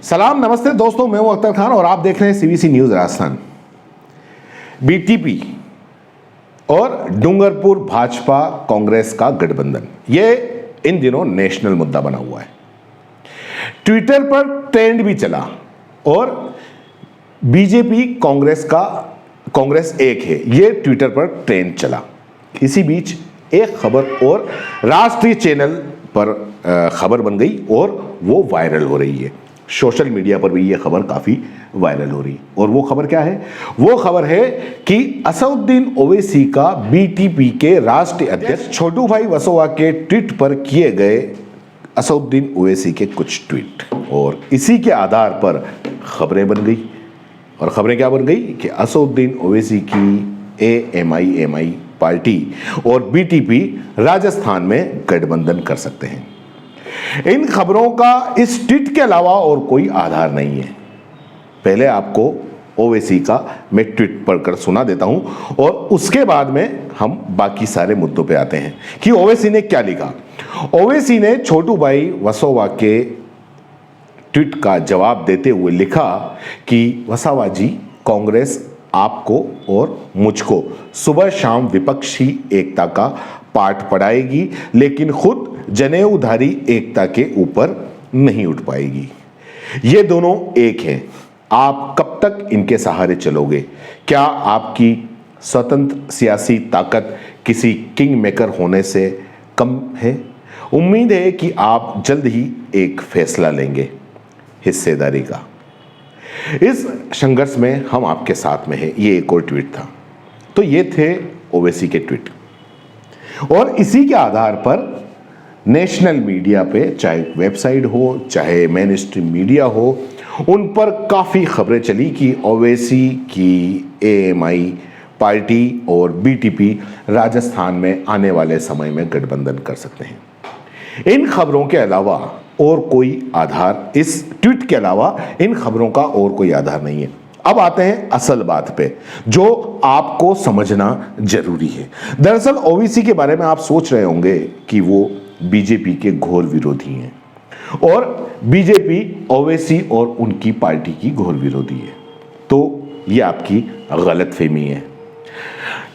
सलाम नमस्ते दोस्तों, मैं हूं अख्तर खान और आप देख रहे हैं सीबीसी न्यूज राजस्थान। बीटीपी और डूंगरपुर भाजपा कांग्रेस का गठबंधन ये इन दिनों नेशनल मुद्दा बना हुआ है। ट्विटर पर ट्रेंड भी चला और बीजेपी कांग्रेस एक है, ये ट्विटर पर ट्रेंड चला। इसी बीच एक खबर और राष्ट्रीय चैनल पर खबर बन गई और वो वायरल हो रही है। सोशल मीडिया पर भी ये खबर काफी वायरल हो रही है। और वो खबर क्या है? वो खबर है कि असदुद्दीन ओवैसी का बीटीपी के राष्ट्रीय अध्यक्ष छोटू भाई वसोवा के ट्वीट पर किए गए असदुद्दीन ओवैसी के कुछ ट्वीट, और इसी के आधार पर खबरें बन गई। और खबरें क्या बन गई कि असदुद्दीन ओवैसी की एएमआई पार्टी और बीटीपी राजस्थान में गठबंधन कर सकते हैं। इन खबरों का इस ट्वीट के अलावा और कोई आधार नहीं है। पहले आपको ओवैसी का मैं ट्वीट पढ़कर सुना देता हूं और उसके बाद में हम बाकी सारे मुद्दों पे आते हैं कि ओवैसी ने क्या लिखा। ओवैसी ने छोटू भाई वसोवा के ट्वीट का जवाब देते हुए लिखा कि वसोवा जी, कांग्रेस आपको और मुझको सुबह शाम विपक्षी एकता का पाठ पढ़ाएगी, लेकिन खुद जनेऊधारी एकता के ऊपर नहीं उठ पाएगी। ये दोनों एक हैं। आप कब तक इनके सहारे चलोगे? क्या आपकी स्वतंत्र सियासी ताकत किसी किंग मेकर होने से कम है? उम्मीद है कि आप जल्द ही एक फैसला लेंगे हिस्सेदारी का। इस संघर्ष में हम आपके साथ में हैं। ये एक और ट्वीट था। तो ये थे ओवैसी के ट्वीट, और इसी के आधार पर नेशनल मीडिया पे, चाहे वेबसाइट हो चाहे मेन स्ट्रीम मीडिया हो, उन पर काफ़ी खबरें चली कि ओवैसी की एएमआई पार्टी और बीटीपी राजस्थान में आने वाले समय में गठबंधन कर सकते हैं। इन खबरों के अलावा और कोई आधार, इस ट्वीट के अलावा इन खबरों का और कोई आधार नहीं है। अब आते हैं असल बात पे, जो आपको समझना जरूरी है। दरअसल ओवैसी के बारे में आप सोच रहे होंगे कि वो बीजेपी के घोर विरोधी हैं और बीजेपी ओवैसी और उनकी पार्टी की घोर विरोधी है। तो ये आपकी गलतफहमी है।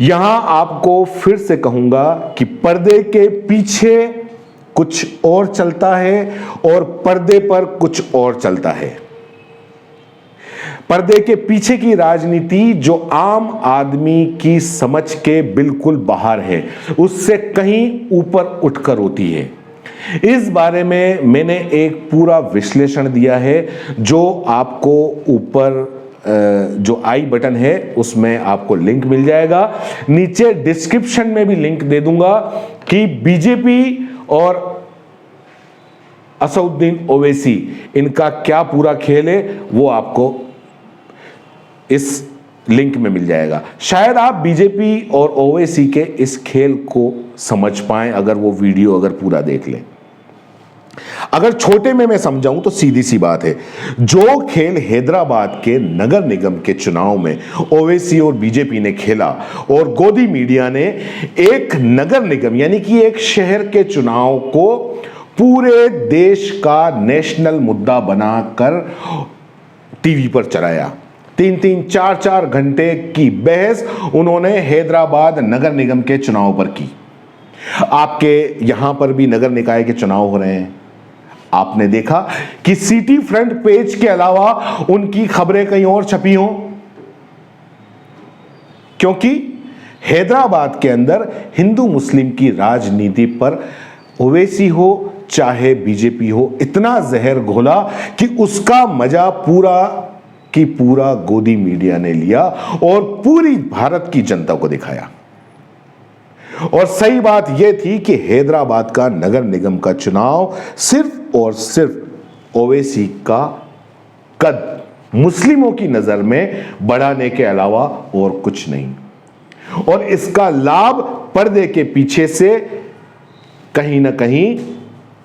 यहां आपको फिर से कहूंगा कि पर्दे के पीछे कुछ और चलता है और पर्दे पर कुछ और चलता है। पर्दे के पीछे की राजनीति जो आम आदमी की समझ के बिल्कुल बाहर है, उससे कहीं ऊपर उठकर होती है। इस बारे में मैंने एक पूरा विश्लेषण दिया है, जो आपको ऊपर जो आई बटन है उसमें आपको लिंक मिल जाएगा। नीचे डिस्क्रिप्शन में भी लिंक दे दूंगा कि बीजेपी और असदुद्दीन ओवैसी इनका क्या पूरा खेल है, वो आपको इस लिंक में मिल जाएगा। शायद आप बीजेपी और ओवैसी के इस खेल को समझ पाएं अगर वो वीडियो पूरा देख लें। अगर छोटे में मैं समझाऊं तो सीधी सी बात है, जो खेल हैदराबाद के नगर निगम के चुनाव में ओवैसी और बीजेपी ने खेला और गोदी मीडिया ने एक नगर निगम यानी कि एक शहर के चुनाव को पूरे देश का नेशनल मुद्दा बनाकर टीवी पर चलाया, 3-3, 4-4 घंटे की बहस उन्होंने हैदराबाद नगर निगम के चुनाव पर की। आपके यहां पर भी नगर निकाय के चुनाव हो रहे हैं। आपने देखा कि सिटी फ्रंट पेज के अलावा उनकी खबरें कहीं और छपी हों, क्योंकि हैदराबाद के अंदर हिंदू मुस्लिम की राजनीति पर ओवैसी हो चाहे बीजेपी हो, इतना जहर घोला कि उसका मजा पूरा की पूरा गोदी मीडिया ने लिया और पूरी भारत की जनता को दिखाया। और सही बात यह थी कि हैदराबाद का नगर निगम का चुनाव सिर्फ और सिर्फ ओवैसी का कद मुस्लिमों की नजर में बढ़ाने के अलावा और कुछ नहीं। और इसका लाभ पर्दे के पीछे से कहीं ना कहीं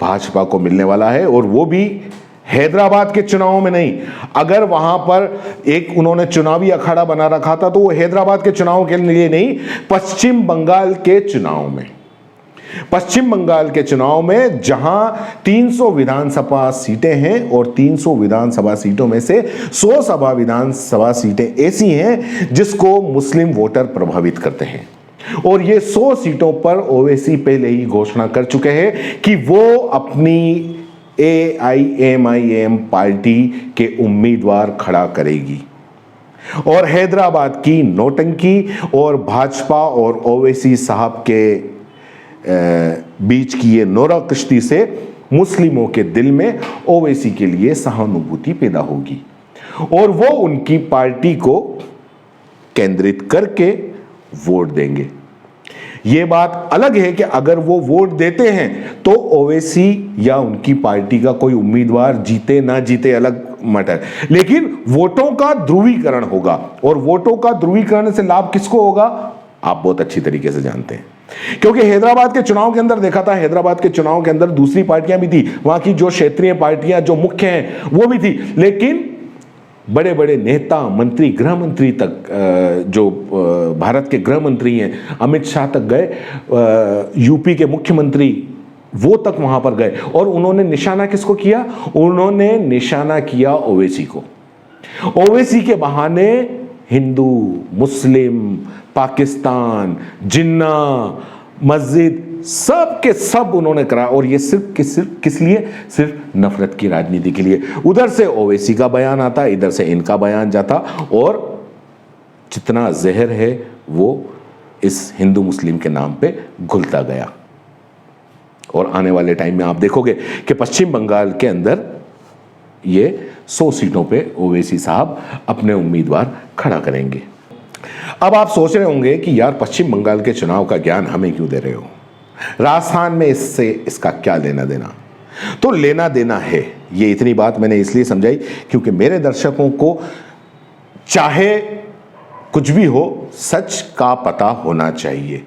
भाजपा को मिलने वाला है, और वो भी हैदराबाद के चुनावों में नहीं। अगर वहां पर एक उन्होंने चुनावी अखाड़ा बना रखा था तो वो हैदराबाद के चुनाव के लिए नहीं, पश्चिम बंगाल के चुनाव में। पश्चिम बंगाल के चुनाव में जहां 300 विधानसभा सीटें हैं और 300 विधानसभा सीटों में से 100 विधानसभा सीटें ऐसी हैं जिसको मुस्लिम वोटर प्रभावित करते हैं, और ये 100 सीटों पर ओवैसी पहले ही घोषणा कर चुके हैं कि वो अपनी AIMIM पार्टी के उम्मीदवार खड़ा करेगी। और हैदराबाद की नौटंकी और भाजपा और ओवैसी साहब के बीच की ये नोरा कश्ती से मुस्लिमों के दिल में ओवैसी के लिए सहानुभूति पैदा होगी और वो उनकी पार्टी को केंद्रित करके वोट देंगे। ये बात अलग है कि अगर वो वोट देते हैं तो ओवैसी या उनकी पार्टी का कोई उम्मीदवार जीते ना जीते अलग मैटर, लेकिन वोटों का ध्रुवीकरण होगा, और वोटों का ध्रुवीकरण से लाभ किसको होगा आप बहुत अच्छी तरीके से जानते हैं, क्योंकि हैदराबाद के चुनाव के अंदर देखा था, हैदराबाद के चुनाव के अंदर दूसरी पार्टियां भी थी, वहां की जो क्षेत्रीय पार्टियां जो मुख्य हैं वो भी थी, लेकिन बड़े बड़े नेता, मंत्री, गृह मंत्री तक, जो भारत के गृह मंत्री हैं, अमित शाह तक गए, यूपी के मुख्यमंत्री वो तक वहां पर गए, और उन्होंने निशाना किसको किया, उन्होंने निशाना किया ओवैसी को। ओवैसी के बहाने हिंदू, मुस्लिम, पाकिस्तान, जिन्ना, मस्जिद, सब के सब उन्होंने करा, और ये सिर्फ किस लिए, सिर्फ नफरत की राजनीति के लिए। उधर से ओवैसी का बयान आता, इधर से इनका बयान जाता, और जितना जहर है वो इस हिंदू मुस्लिम के नाम पे घुलता गया। और आने वाले टाइम में आप देखोगे कि पश्चिम बंगाल के अंदर ये 100 सीटों पे ओवैसी साहब अपने उम्मीदवार खड़ा करेंगे। अब आप सोच रहे होंगे कि यार पश्चिम बंगाल के चुनाव का ज्ञान हमें क्यों दे रहे हो, राजस्थान में इससे इसका क्या लेना देना। तो लेना देना है, ये इतनी बात मैंने इसलिए समझाई क्योंकि मेरे दर्शकों को चाहे कुछ भी हो सच का पता होना चाहिए।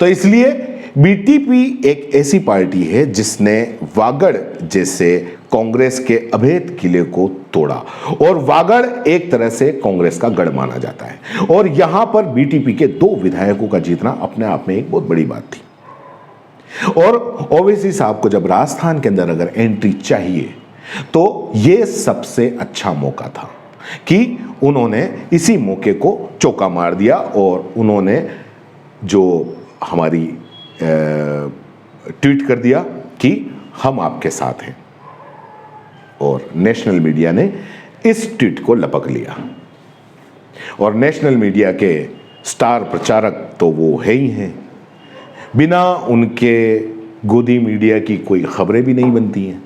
तो इसलिए बीटीपी एक ऐसी पार्टी है जिसने वागड़ जैसे कांग्रेस के अभेद किले को तोड़ा, और वागड़ एक तरह से कांग्रेस का गढ़ माना जाता है, और यहां पर बीटीपी के 2 विधायकों का जीतना अपने आप में एक बहुत बड़ी बात थी। और ओवैसी साहब को जब राजस्थान के अंदर अगर एंट्री चाहिए तो यह सबसे अच्छा मौका था कि उन्होंने इसी मौके को चौका मार दिया, और उन्होंने जो हमारी ट्वीट कर दिया कि हम आपके साथ हैं, और नेशनल मीडिया ने इस ट्वीट को लपक लिया, और नेशनल मीडिया के स्टार प्रचारक तो वो है ही हैं, बिना उनके गोदी मीडिया की कोई खबरें भी नहीं बनती हैं,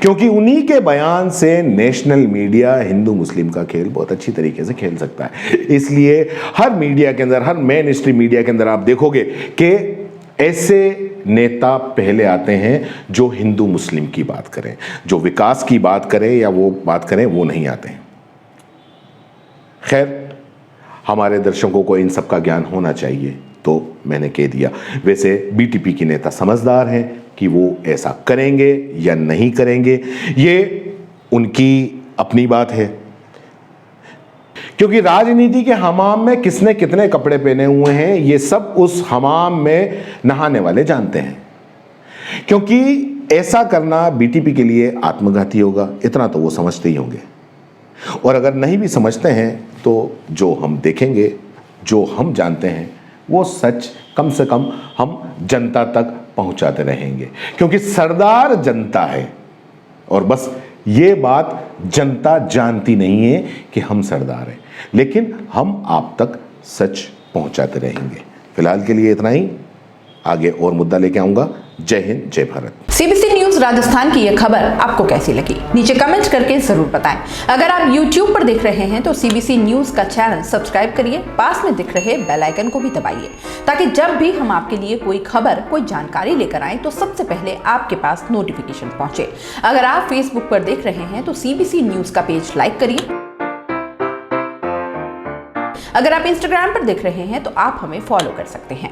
क्योंकि उन्हीं के बयान से नेशनल मीडिया हिंदू मुस्लिम का खेल बहुत अच्छी तरीके से खेल सकता है। इसलिए हर मीडिया के अंदर, हर मेन स्ट्रीम मीडिया के अंदर आप देखोगे कि ऐसे नेता पहले आते हैं जो हिंदू मुस्लिम की बात करें, जो विकास की बात करें या वो बात करें, वो नहीं आते हैं। खैर, हमारे दर्शकों को इन सब का ज्ञान होना चाहिए, तो मैंने कह दिया। वैसे बीटीपी के नेता समझदार हैं कि वो ऐसा करेंगे या नहीं करेंगे, ये उनकी अपनी बात है, क्योंकि राजनीति के हमाम में किसने कितने कपड़े पहने हुए हैं ये सब उस हमाम में नहाने वाले जानते हैं, क्योंकि ऐसा करना बीटीपी के लिए आत्मघाती होगा, इतना तो वो समझते ही होंगे। और अगर नहीं भी समझते हैं तो जो हम देखेंगे, जो हम जानते हैं, वो सच कम से कम हम जनता तक पहुंचाते रहेंगे, क्योंकि सरदार जनता है, और बस ये बात जनता जानती नहीं है कि हम सरदार हैं, लेकिन हम आप तक सच पहुंचाते रहेंगे। फिलहाल के लिए इतना ही, आगे और मुद्दा लेके आऊंगा। जय हिंद, जय भारत। सीबीसी न्यूज राजस्थान की यह खबर आपको कैसी लगी, नीचे कमेंट करके जरूर बताएं। अगर आप YouTube पर देख रहे हैं तो सीबीसी न्यूज का चैनल सब्सक्राइब करिए, पास में दिख रहे बेल आइकन को भी दबाइए, ताकि जब भी हम आपके लिए कोई खबर, कोई जानकारी लेकर आए तो सबसे पहले आपके पास नोटिफिकेशन पहुंचे। अगर आप Facebook पर देख रहे हैं तो सीबीसी न्यूज का पेज लाइक करिए। अगर आप Instagram पर देख रहे हैं तो आप हमें फॉलो कर सकते हैं।